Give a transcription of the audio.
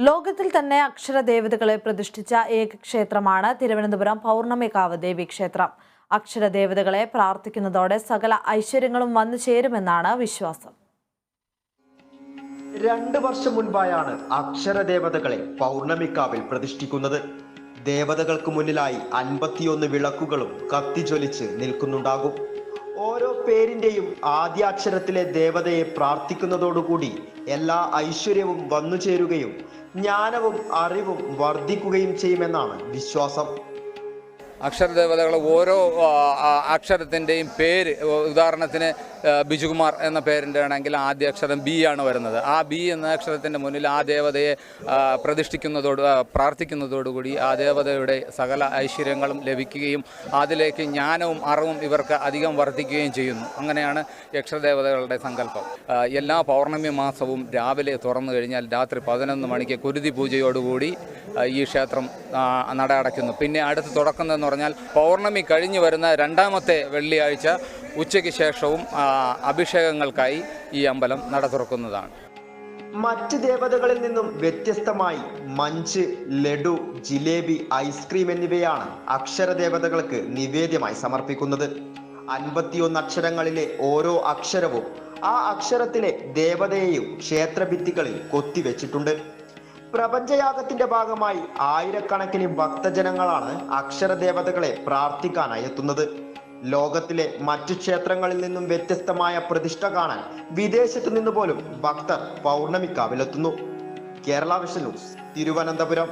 ലോകത്തിൽ തന്നെ അക്ഷരദേവതകളെ പ്രതിഷ്ഠിച്ച ഏക ക്ഷേത്രമാണ് തിരുവനന്തപുരം പൗർണമികാവ് ദേവീക്ഷേത്രം. അക്ഷരദേവതകളെ പ്രാർത്ഥിക്കുന്നതോടെ സകല ഐശ്വര്യങ്ങളും വന്നു ചേരുമെന്നാണ് വിശ്വാസം. 2 വർഷം മുൻപായാണ് അക്ഷരദേവതകളെ പൗർണമിക്കാവിൽ പ്രതിഷ്ഠിക്കുന്നത്. ദേവതകൾക്ക് മുന്നിലായി 51 വിളക്കുകളും കത്തിജ്വലിച്ച് നിൽക്കുന്നുണ്ടാകും. ഓരോ പേരിന്റെയും ആദ്യാക്ഷരത്തിലെ ദേവതയെ പ്രാർത്ഥിക്കുന്നതോടുകൂടി എല്ലാ ഐശ്വര്യവും വന്നു ചേരുകയും ജ്ഞാനവും അറിവും വർദ്ധിക്കുകയും ചെയ്യുമെന്നാണ് വിശ്വാസം. അക്ഷരദേവതകൾ ഓരോ അക്ഷരത്തിൻ്റെയും പേര്, ഉദാഹരണത്തിന് ബിജുകുമാർ എന്ന പേരിൻ്റെ ആണെങ്കിൽ ആദ്യ അക്ഷരം ബി ആണ് വരുന്നത്. ആ ബി എന്ന അക്ഷരത്തിൻ്റെ മുന്നിൽ ആ ദേവതയെ പ്രാർത്ഥിക്കുന്നതോടുകൂടി ആ ദേവതയുടെ സകല ഐശ്വര്യങ്ങളും ലഭിക്കുകയും അതിലേക്ക് ജ്ഞാനവും അറിവും ഇവർക്ക് അധികം വർദ്ധിക്കുകയും ചെയ്യുന്നു. അങ്ങനെയാണ് അക്ഷരദേവതകളുടെ സങ്കല്പം. എല്ലാ പൗർണമി മാസവും രാവിലെ തുറന്നു കഴിഞ്ഞാൽ രാത്രി 11 മണിക്ക് കുരുതി പൂജയോടുകൂടി ഈ ക്ഷേത്രം നട അടയ്ക്കുന്നു. പിന്നെ അടുത്ത് തുറക്കുന്നതെന്ന് പറഞ്ഞാൽ പൗർണമി കഴിഞ്ഞു വരുന്ന 2ാമത്തെ വെള്ളിയാഴ്ച ഉച്ചയ്ക്ക് ശേഷവും അഭിഷേകങ്ങൾക്കായി ഈ അമ്പലം നട തുറക്കുന്നതാണ്. മറ്റ് ദേവതകളിൽ നിന്നും വ്യത്യസ്തമായി മഞ്ച്, ലഡു, ജിലേബി, ഐസ്ക്രീം എന്നിവയാണ് അക്ഷരദേവതകൾക്ക് നിവേദ്യമായി സമർപ്പിക്കുന്നത്. 51 അക്ഷരങ്ങളിലെ ഓരോ അക്ഷരവും ആ അക്ഷരത്തിലെ ദേവതയെയും ക്ഷേത്രഭിത്തികളിൽ കൊത്തിവെച്ചിട്ടുണ്ട്. പ്രപഞ്ചയാഗത്തിന്റെ ഭാഗമായി ആയിരക്കണക്കിന് ഭക്തജനങ്ങളാണ് അക്ഷരദേവതകളെ പ്രാർത്ഥിക്കാനായി എത്തുന്നത്. ലോകത്തിലെ മറ്റു ക്ഷേത്രങ്ങളിൽ നിന്നും വ്യത്യസ്തമായ പ്രതിഷ്ഠ കാണാൻ വിദേശത്തു നിന്ന് പോലും ഭക്തർ പൗർണമിക്കാവിലെത്തുന്നു. Kerala vision news, Thiruvananthapuram.